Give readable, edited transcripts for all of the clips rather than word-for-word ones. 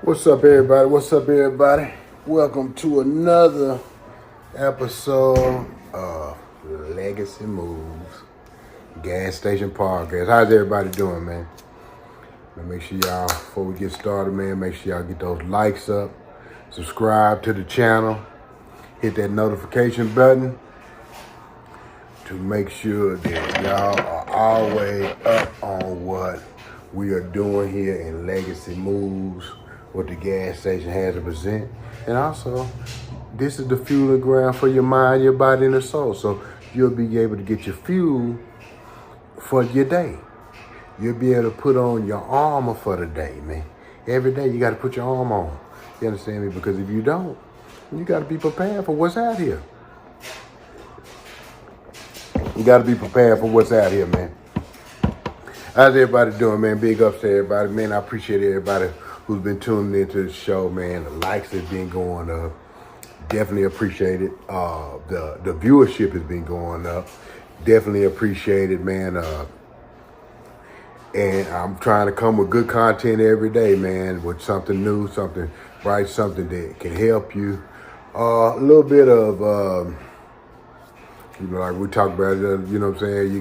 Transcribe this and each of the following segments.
What's up, everybody? What's up, everybody? Welcome to another episode of Legacy Moves Gas Station Podcast. How's everybody doing, man? Make sure y'all, before we get started, man, make sure y'all get those likes up, subscribe to the channel, hit that notification button to make sure that y'all are always up on what we are doing here in Legacy Moves, what the gas station has to present. And also, this is the fueling ground for your mind, your body, and your soul. So you'll be able to get your fuel for your day. You'll be able to put on your armor for the day, man. Every day you got to put your armor on. You understand me? Because if you don't, you got to be prepared for what's out here. You got to be prepared for what's out here, man. How's everybody doing, man? Big ups to everybody, man. I appreciate everybody who's been tuning into the show, man. The likes have been going up. Definitely appreciate it. The viewership has been going up. Definitely appreciate it, man. And I'm trying to come with good content every day, man, with something new, something bright, something that can help you. A little bit of, like we talked about, you know what I'm saying?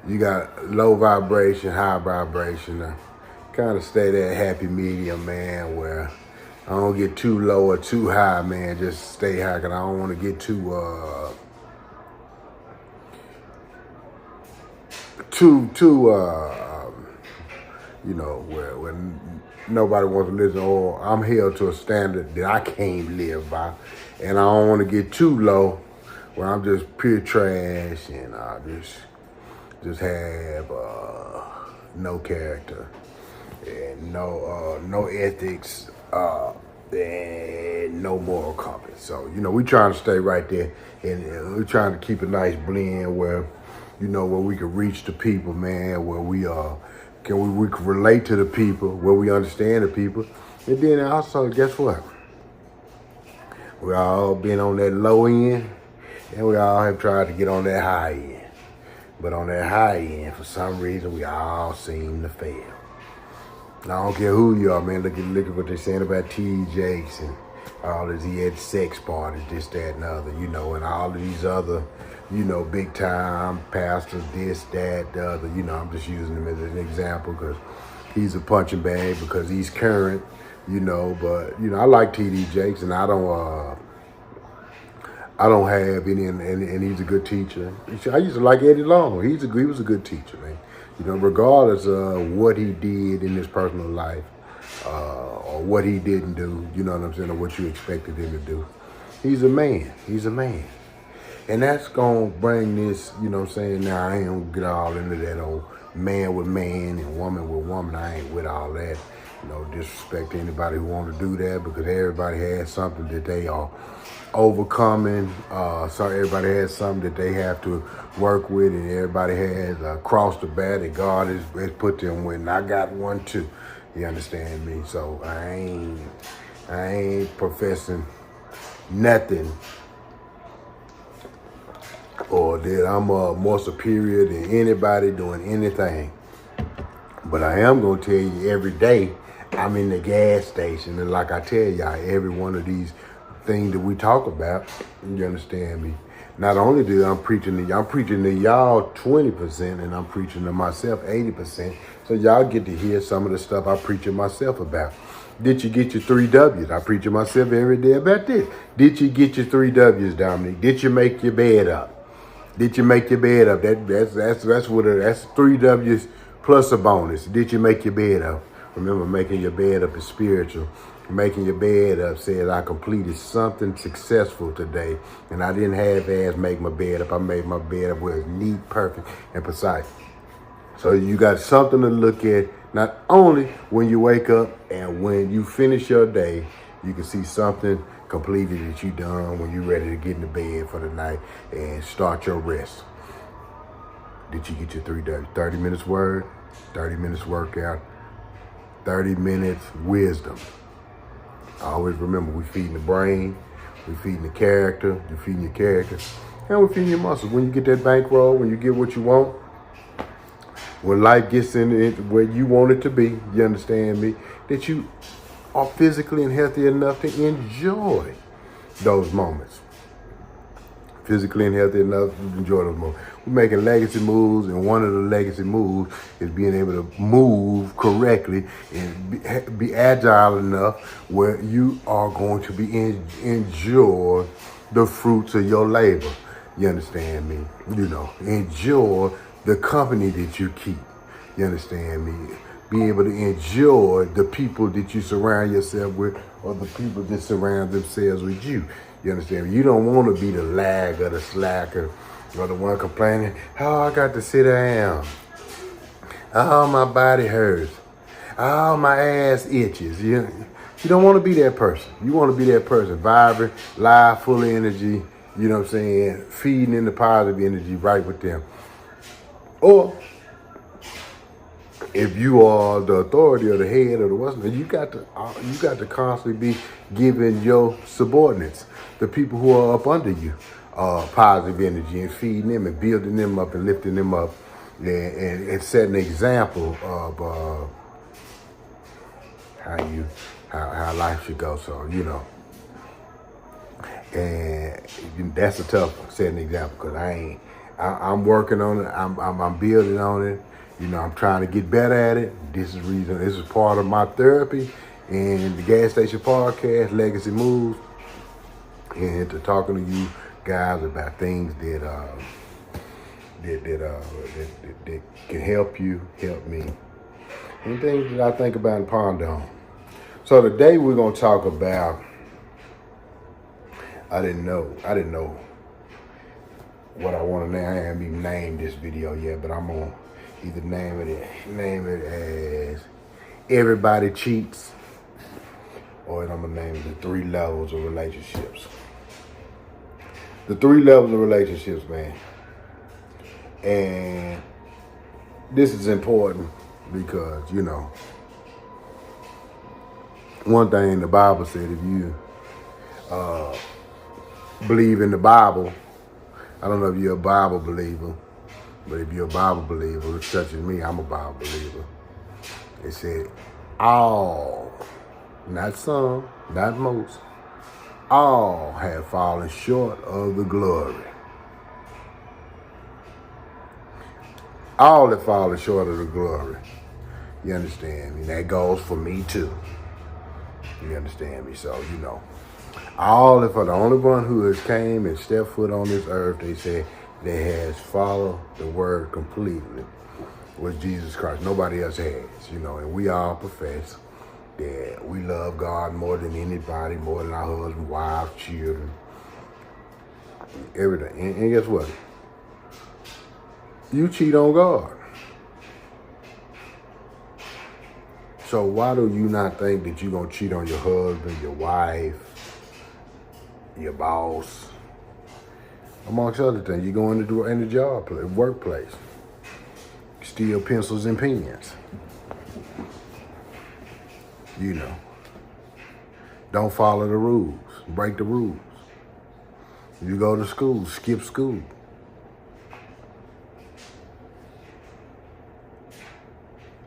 You got low vibration, high vibration. Kind of stay that happy medium, man, where I don't get too low or too high, man. Just stay high, because I don't want to get too where nobody wants to listen, or I'm held to a standard that I can't live by, and I don't want to get too low where I'm just pure trash and I just have no character and no ethics and no moral compass. So we trying to stay right there, and we're trying to keep a nice blend where where we can reach the people, man, where we can relate to the people, where we understand the people. And then also, guess what? We all been on that low end, and we all have tried to get on that high end. But on that high end, for some reason, we all seem to fail. And I don't care who you are, man. Look at what they're saying about T.D. Jakes and all this. He had sex parties, this, that, and other, and all of these other, big time pastors, this, that, the other. I'm just using him as an example because he's a punching bag, because he's current, But, I like T.D. Jakes, and I don't have any, and he's a good teacher. I used to like Eddie Long. He was a good teacher, man. Regardless of what he did in his personal life, or what he didn't do, you know what I'm saying, or what you expected him to do. He's a man. He's a man. And that's going to bring this, Now, I ain't going to get all into that old man with man and woman with woman. I ain't with all that. Disrespect to anybody who want to do that, because everybody has something that they are overcoming. So everybody has something that they have to work with, and everybody has a cross to bear that God has put them with. And I got one too. You understand me? So I ain't professing nothing, or that I'm more superior than anybody doing anything. But I am going to tell you, every day I'm in the gas station, and like I tell y'all, every one of these things that we talk about, you understand me, not only do I'm preaching to y'all 20%, and I'm preaching to myself 80%, so y'all get to hear some of the stuff I preach to myself about. Did you get your 3 W's? I preach to myself every day about this. Did you get your 3 W's, Dominic? Did you make your bed up? Did you make your bed up? That's 3 W's plus a bonus. Did you make your bed up? Remember, making your bed up is spiritual. Making your bed up says I completed something successful today, and I didn't half-ass make my bed up. I made my bed up where it's neat, perfect, and precise. So you got something to look at, not only when you wake up and when you finish your day. You can see something completed that you done when you're ready to get in the bed for the night and start your rest. Did you get your 3 W's? 30 minutes word, 30 minutes workout, 30 minutes wisdom. Always remember, we're feeding the brain, we're feeding the character, you're feeding your character, and we're feeding your muscles. When you get that bankroll, when you get what you want, when life gets in it where you want it to be, you understand me, that you are physically and healthy enough to enjoy those moments. Physically and healthy enough to enjoy those moments. We're making legacy moves, and one of the legacy moves is being able to move correctly and be agile enough where you are going to be enjoy the fruits of your labor. You understand me? Enjoy the company that you keep. You understand me? Be able to enjoy the people that you surround yourself with, or the people that surround themselves with you. You understand me? You don't want to be the lag or the slacker or the one complaining, oh, I got to sit down. Oh, my body hurts. Oh, my ass itches. You don't want to be that person. You want to be that person, vibrant, live, full of energy, you know what I'm saying, feeding in the positive energy right with them. Or if you are the authority or the head or the what's, you got to constantly be giving your subordinates, the people who are up under you, positive energy and feeding them and building them up and lifting them up and setting an example of how life should go. So, and that's a tough one, setting an example, because I'm working on it. I'm building on it. I'm trying to get better at it. This is part of my therapy and the Gas Station Podcast, Legacy Moves, and to talking to you guys about things that can help you, help me, and things that I think about and ponder on. So today we're gonna talk about. I didn't know what I want to name. I haven't even named this video yet, but I'm gonna either name it as Everybody Cheats, or I'm gonna name it the 3 levels of relationships. The 3 levels of relationships, man. And this is important because, one thing the Bible said, if you believe in the Bible, I don't know if you're a Bible believer, but if you're a Bible believer, which touches me, I'm a Bible believer. It said, all, not some, not most, all have fallen short of the glory. All have fallen short of the glory. You understand me? That goes for me too. You understand me? So, all of the only one who has came and stepped foot on this earth, they said, that has followed the word completely was Jesus Christ. Nobody else has, and we all profess that we love God more than anybody, more than our husband, wives, children, everything. And guess what? You cheat on God. So why do you not think that you're going to cheat on your husband, your wife, your boss? Amongst other things, you go in the job, workplace, steal pencils and pens. Don't follow the rules, break the rules. You go to school, skip school.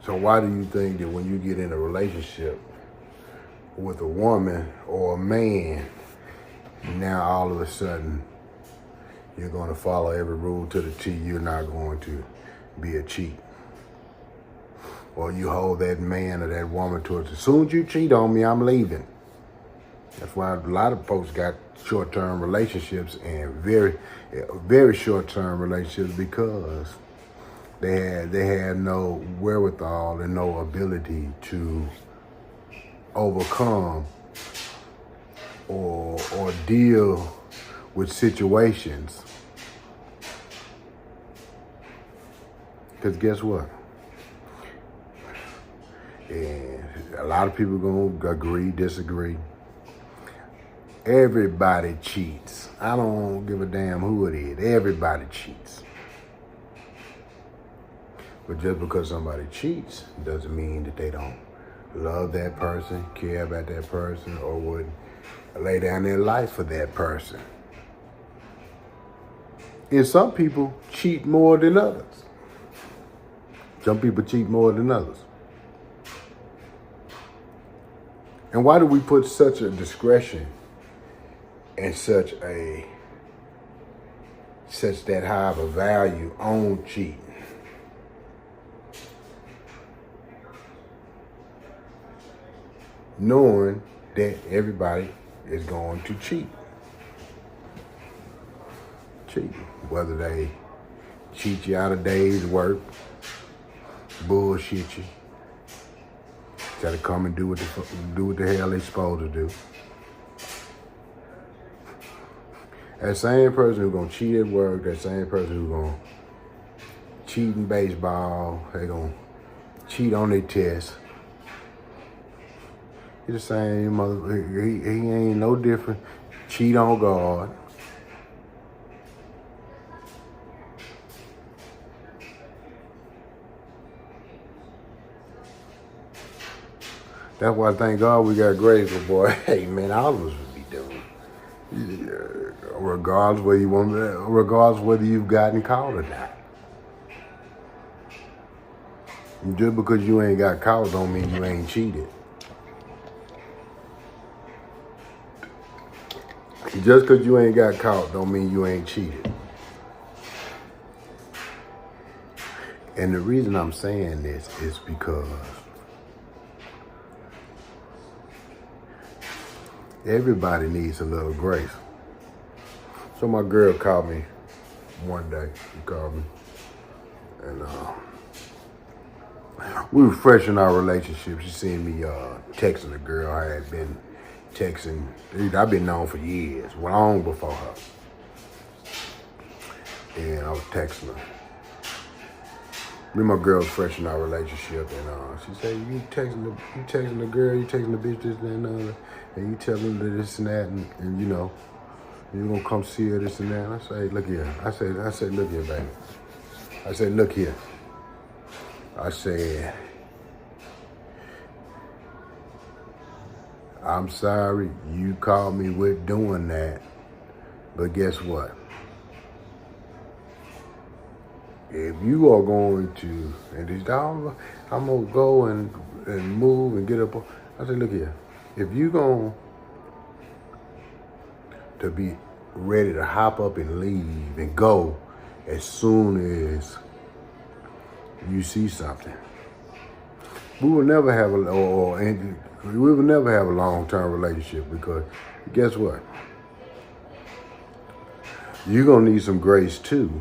So why do you think that when you get in a relationship with a woman or a man, now all of a sudden you're going to follow every rule to the T? You're not going to be a cheat. Or you hold that man or that woman towards, as soon as you cheat on me, I'm leaving. That's why a lot of folks got short-term relationships and very, very short-term relationships, because they had no wherewithal and no ability to overcome or deal with situations. Because guess what? And a lot of people gonna agree, disagree. Everybody cheats. I don't give a damn who it is. Everybody cheats. But just because somebody cheats doesn't mean that they don't love that person, care about that person, or would lay down their life for that person. And some people cheat more than others. Some people cheat more than others. And why do we put such a discretion and such that high of a value on cheating? Knowing that everybody is going to cheat. Whether they cheat you out of days work, bullshit you, try to come and do what the hell they supposed to do. That same person who's gonna cheat at work, that same person who's gonna cheat in baseball, they gonna cheat on their test. He the same mother. He ain't no different. Cheat on God. That's why I thank God we got grace, but boy. Hey man, all of us would be doing. Yeah, regardless whether you've gotten caught or not. Just because you ain't got caught don't mean you ain't cheated. Just because you ain't got caught don't mean you ain't cheated. And the reason I'm saying this is because everybody needs a little grace. So my girl called me one day. She called me. And we were fresh in our relationship. She seen me texting a girl I had been texting. I've been known for years, long before her. And I was texting her. Me and my girl was fresh in our relationship, and she said, you texting the girl, you texting the bitch, this and that, and you telling her this and that, and you know, you gonna come see her, this and that. And I say, look here. I said, look here, baby. I said, look here. I said, I'm sorry you caught me with doing that, but guess what? If you are going to, and I'm gonna go and move and get up. I said, look here. If you going to be ready to hop up and leave and go as soon as you see something, we will never have a long-term relationship, because guess what? You're gonna need some grace too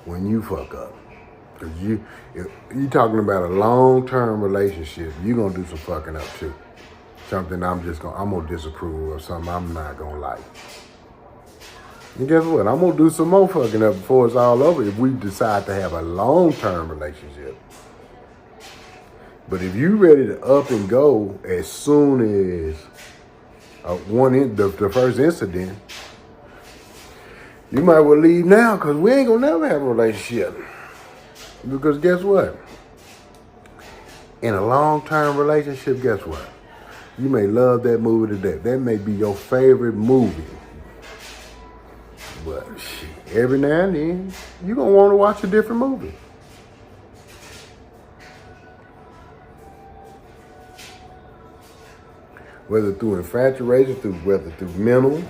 when you fuck up. Cause if you talking about a long-term relationship, you're gonna do some fucking up too. Something I'm gonna disapprove of, something I'm not gonna like. And guess what? I'm gonna do some more fucking up before it's all over if we decide to have a long-term relationship. But if you ready to up and go as soon as the first incident, you might well leave now, because we ain't gonna never have a relationship. Because guess what? In a long-term relationship, guess what? You may love that movie to death. That may be your favorite movie. But shit, every now and then, you're gonna want to watch a different movie. Whether through infatuation, whether through mental,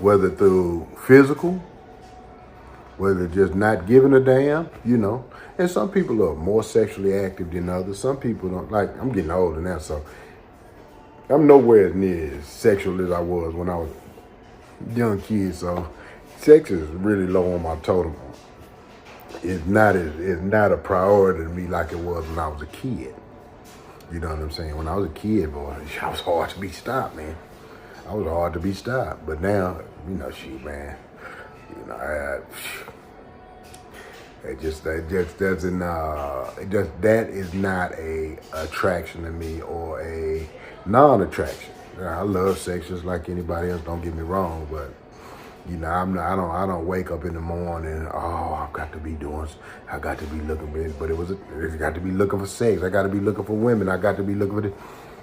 whether through physical, whether just not giving a damn, you know. And some people are more sexually active than others. Some people don't. Like, I'm getting older now, so I'm nowhere near as sexual as I was when I was a young kid. So sex is really low on my totem. It's not a priority to me like it was when I was a kid. You know what I'm saying? When I was a kid, boy, I was hard to be stopped, man. I was hard to be stopped. But now, you know, shit, man. You know, that is not a attraction to me, or a non-attraction. I love sex just like anybody else. Don't get me wrong, but you know, I don't wake up in the morning. Oh, I got to be looking, but it's got to be looking for sex. I got to be looking for women. I got to be looking for this.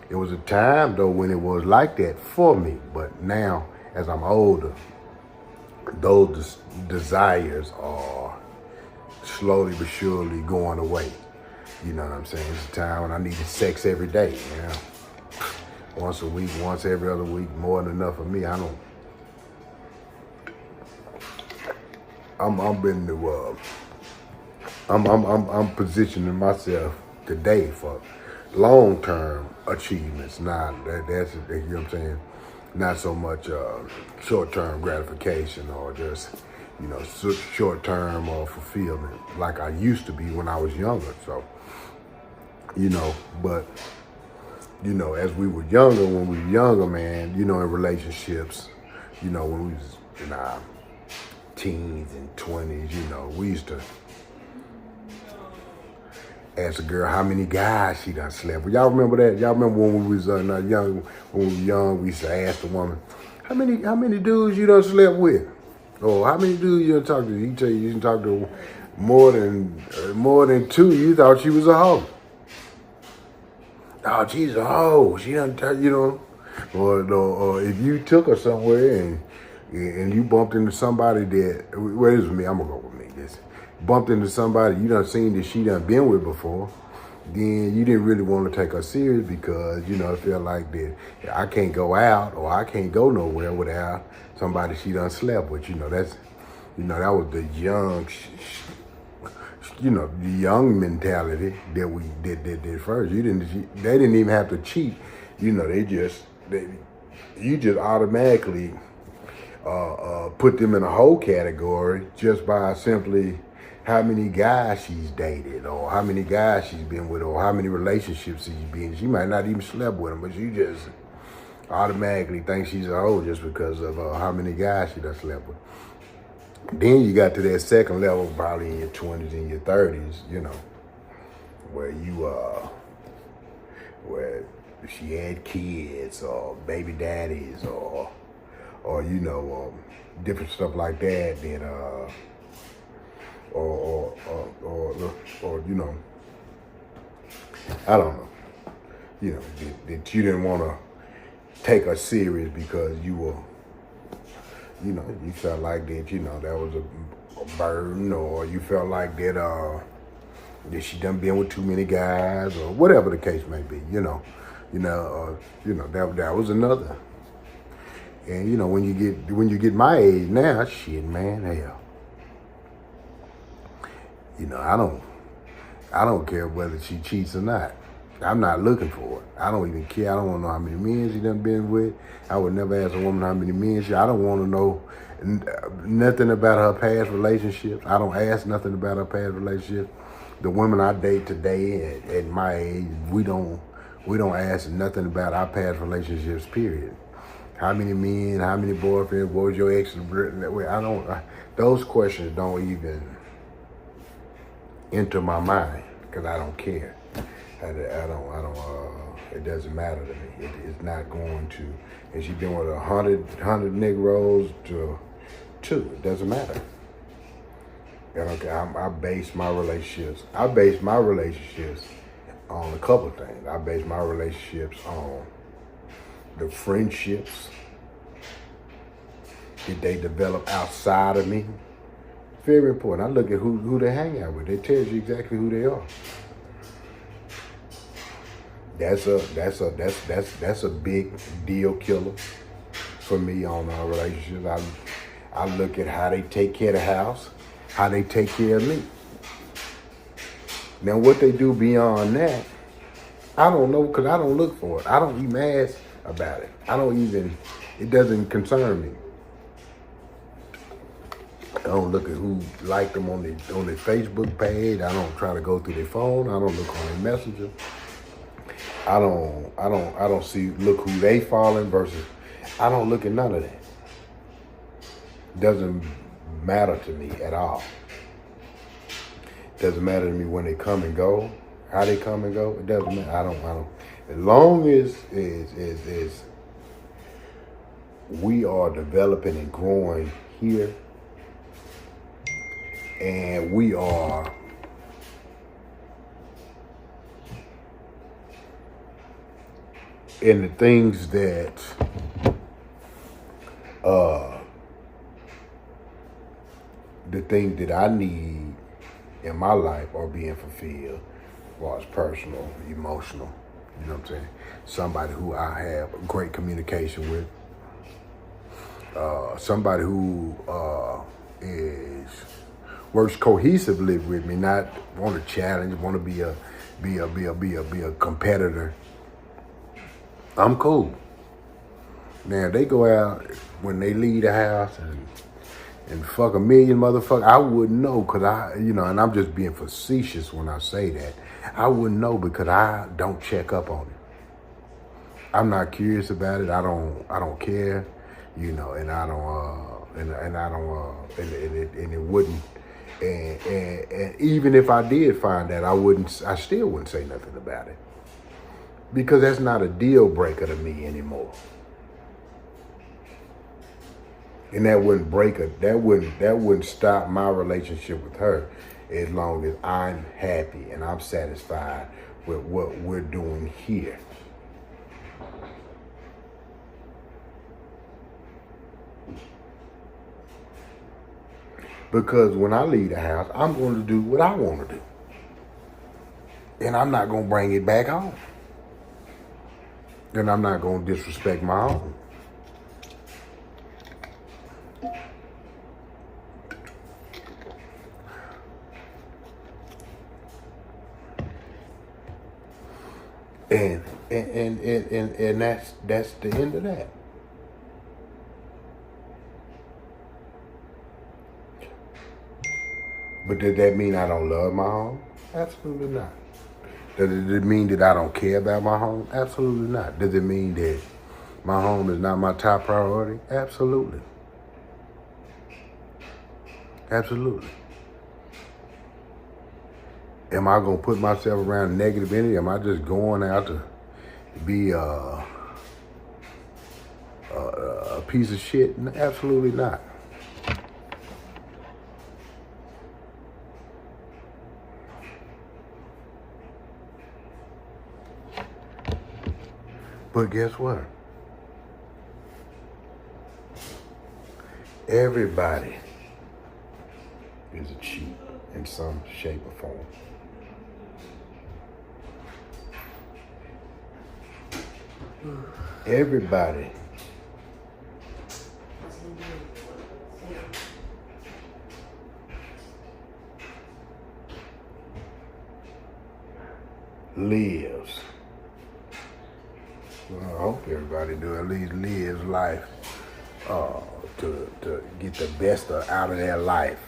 It was a time though when it was like that for me, but now as I'm older, those desires are slowly but surely going away. You know what I'm saying? It's a time when I needed sex every day, you know? once a week, once every other week, more than enough for me. I'm positioning myself today for long-term achievements. That's you know what I'm saying. Not so much short-term gratification or just short-term fulfillment like I used to be when I was younger. So but as we were younger, when we were younger, man, in relationships, when we was in our teens and 20s, we used to ask a girl how many guys she done slept with. Y'all remember that? Y'all remember when we was young? When we were young, we used to ask the woman, how many dudes you done slept with? Or how many dudes you done talked to? He tell you didn't talk to more than two. You thought she was a hoe. Oh, she's a hoe. She done tell or if you took her somewhere and you bumped into somebody that, well, this is me, I'm gonna go with me. This bumped into somebody you done seen that she done been with before, then you didn't really want to take her serious because it felt like that I can't go out or I can't go nowhere without somebody she done slept with. That's that was the young the young mentality that we did first. They didn't even have to cheat. You just automatically put them in a whole category just by simply how many guys she's dated or how many guys she's been with or how many relationships she's been. She might not even slept with them, but you just automatically think she's a hoe just because of how many guys she done slept with. Then you got to that second level, probably in your 20s and your 30s, where where she had kids or baby daddies or different stuff like that. Then or I don't know, that you didn't want to take her serious because you were. You felt like that, that was a burden, or you felt like that she done been with too many guys, or whatever the case may be, that was another. And when you get my age now, shit, man, hell, I don't care whether she cheats or not. I'm not looking for it. I don't even care. I don't want to know how many men she done been with. I would never ask a woman how many men I don't want to know nothing about her past relationships. I don't ask nothing about her past relationships. The women I date today at my age, we don't ask nothing about our past relationships, period. How many men, how many boyfriends, what was your ex? Those questions don't even enter my mind because I don't care. It doesn't matter to me. It's not going to. And she's been with 100 Negroes to 2. It doesn't matter. I base my relationships on a couple of things. I base my relationships on the friendships that they develop outside of me. Very important. I look at who they hang out with. They tell you exactly who they are. That's a big deal killer for me on our relationships. I look at how they take care of the house, how they take care of me. Now what they do beyond that, I don't know because I don't look for it. I don't even ask about it. It doesn't concern me. I don't look at who liked them on their Facebook page. I don't try to go through their phone. I don't look on their messenger. I don't look who they following versus. I don't look at none of that. Doesn't matter to me at all. Doesn't matter to me when they come and go, how they come and go. It doesn't matter. I don't. As long as we are developing and growing here, and we are in the things that the things that I need in my life are being fulfilled, as far as personal, emotional, You know what I'm saying? Somebody who I have great communication with. Somebody who works cohesively with me, not want to challenge, want to be a competitor. I'm cool. Now they go out when they leave the house and fuck a million motherfuckers. I wouldn't know because and I'm just being facetious when I say that. I wouldn't know because I don't check up on it. I'm not curious about it. I don't care, and I don't and it wouldn't. And even if I did find that, I still wouldn't say nothing about it because that's not a deal breaker to me anymore. And that wouldn't stop my relationship with her as long as I'm happy and I'm satisfied with what we're doing here. Because when I leave the house, I'm going to do what I want to do. And I'm not going to bring it back home. And I'm not going to disrespect my home. And that's the end of that. But did that mean I don't love my home? Absolutely not. Does it mean that I don't care about my home? Absolutely not. Does it mean that my home is not my top priority? Absolutely. Absolutely. Am I going to put myself around negative energy? Am I just going out to be a piece of shit? Absolutely not. But guess what? Everybody is a cheat in some shape or form. Everybody lives. Well, I hope everybody do at least lives life to get the best out of their life.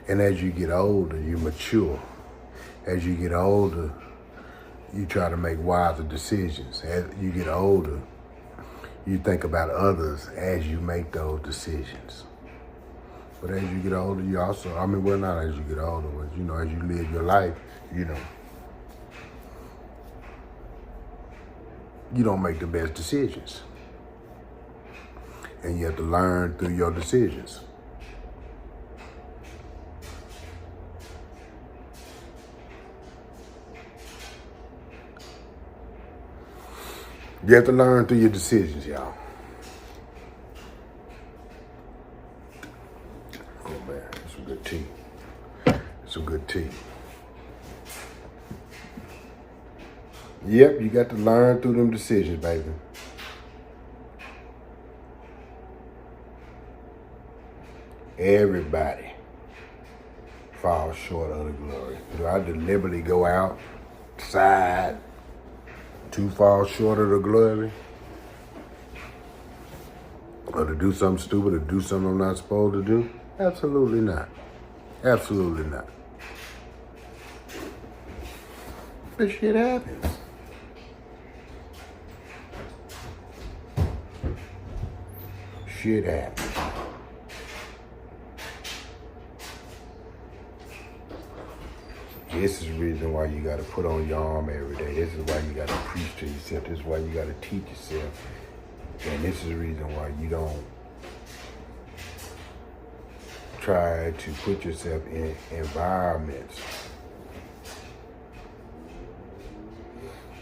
And as you get older, you mature. As you get older, you try to make wiser decisions. As you get older, you think about others as you make those decisions. But as you get older, you also, not as you get older, but as you live your life, you don't make the best decisions. And you have to learn through your decisions. You have to learn through your decisions, y'all. Oh man, that's some good tea. Some good tea. Yep, you got to learn through them decisions, baby. Everybody falls short of the glory. Do I deliberately go outside to fall short of the glory? Or to do something stupid, or do something I'm not supposed to do? Absolutely not. Absolutely not. But shit happens. Shit happens. This is the reason why you got to put on your armor every day. This is why you got to preach to yourself. This is why you got to teach yourself. And this is the reason why you don't try to put yourself in environments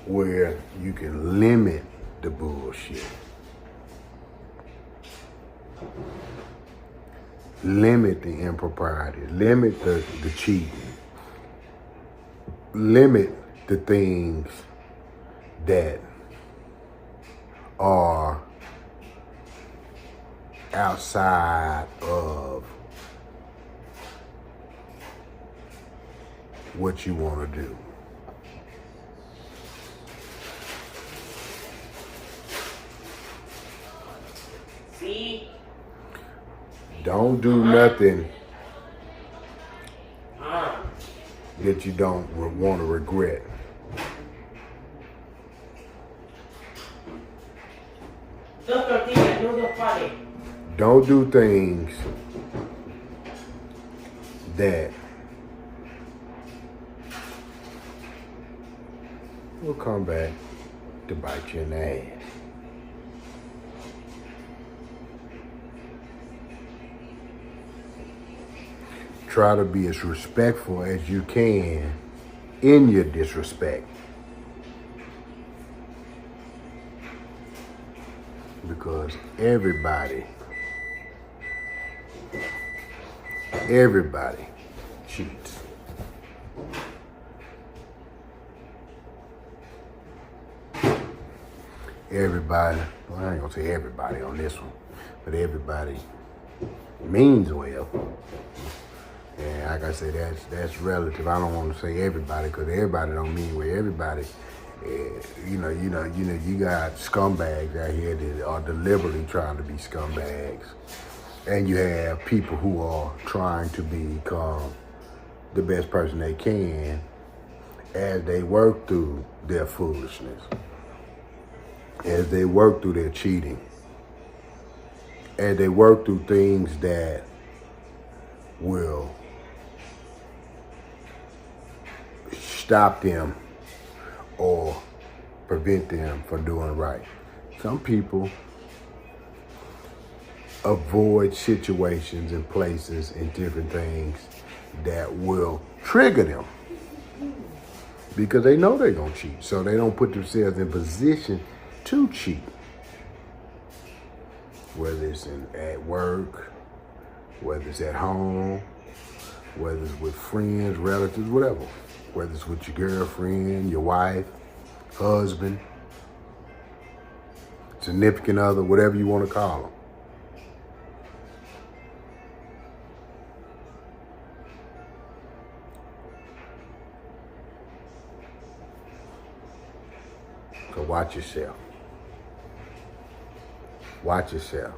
where you can limit the bullshit. limit the impropriety, limit the cheating, limit the things that are outside of what you want to do. See? Don't do nothing that you don't want to regret. Don't do things that will come back to bite you in the ass. Try to be as respectful as you can in your disrespect. Because everybody cheats. Everybody, well, I ain't gonna say everybody on this one, but everybody means well. And like I said, that's relative. I don't want to say everybody because everybody don't mean well. Everybody, you got scumbags out here that are deliberately trying to be scumbags, and you have people who are trying to become the best person they can as they work through their foolishness, as they work through their cheating, as they work through things that will stop them or prevent them from doing right. Some people avoid situations and places and different things that will trigger them because they know they're going to cheat. So they don't put themselves in position to cheat. Whether it's at work, whether it's at home, whether it's with friends, relatives, whatever. Whether it's with your girlfriend, your wife, husband, significant other, whatever you want to call them. So watch yourself. Watch yourself.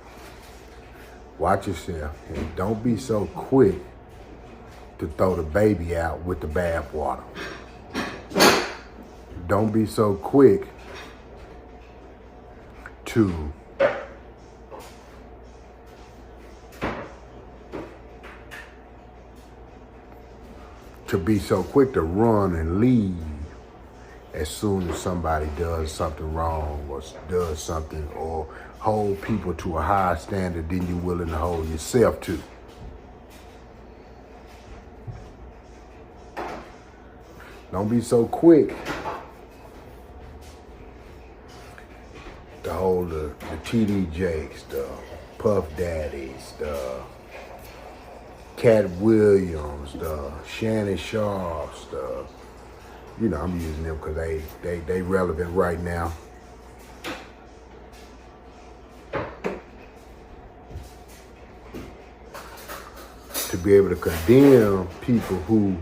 Watch yourself. And don't be so quick to throw the baby out with the bathwater. Don't be so quick to be so quick to run and leave as soon as somebody does something wrong or does something or hold people to a higher standard than you're willing to hold yourself to. Don't be so quick to hold the TD Jakes, the Puff Daddies, the Cat Williams, the Shannon Sharps, I'm using them because they relevant right now. To be able to condemn people who,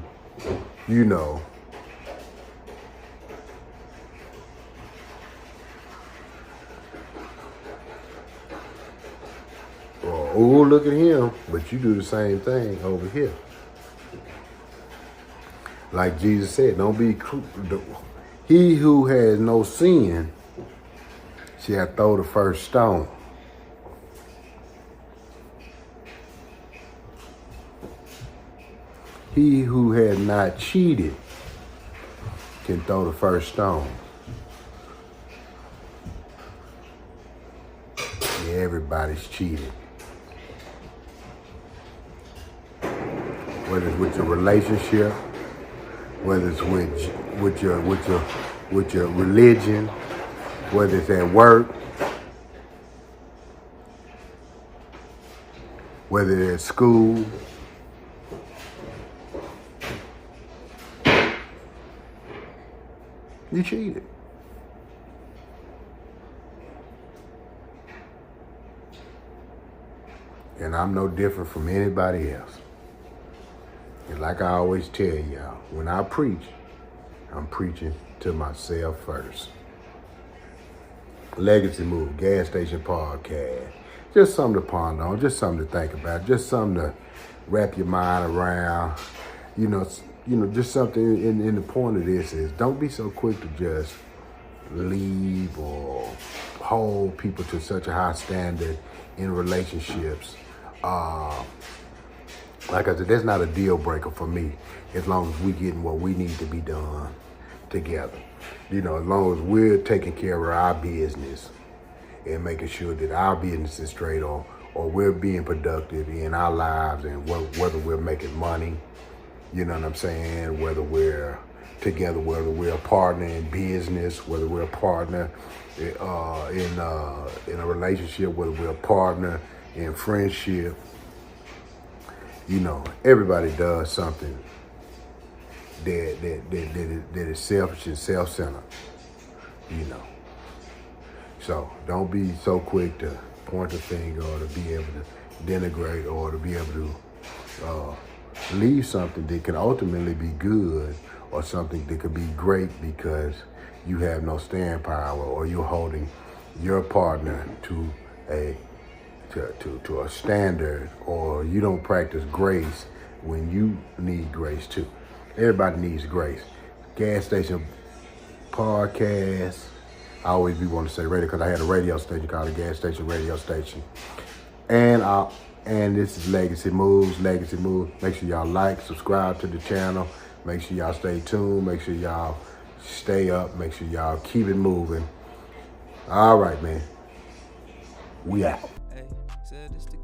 oh, look at him, but you do the same thing over here. Like Jesus said, don't be he who has no sin shall throw the first stone. He who has not cheated can throw the first stone. Yeah, everybody's cheated. Whether it's with your relationship, whether it's with your religion, whether it's at work, whether it's school, you cheated. And I'm no different from anybody else. And like I always tell y'all, when I preach, I'm preaching to myself first. Legacy Move, Gas Station Podcast. Just something to ponder on, just something to think about, just something to wrap your mind around. Just something in the point of this is don't be so quick to just leave or hold people to such a high standard in relationships. Like I said, that's not a deal breaker for me as long as we getting what we need to be done together. As long as we're taking care of our business and making sure that our business is straight or we're being productive in our lives and whether we're making money, you know what I'm saying, whether we're together, whether we're a partner in business, whether we're a partner in a relationship, whether we're a partner in friendship. Everybody does something that is selfish and self-centered, So don't be so quick to point a finger or to be able to denigrate or to be able to leave something that can ultimately be good or something that could be great because you have no staying power or you're holding your partner to a standard, or you don't practice grace when you need grace too. Everybody needs grace. Gas Station Podcast. I always be wanting to say radio because I had a radio station called the Gas Station Radio Station. And this is Legacy Moves. Make sure y'all like, subscribe to the channel. Make sure y'all stay tuned. Make sure y'all stay up. Make sure y'all keep it moving. All right, man. We out. Said this the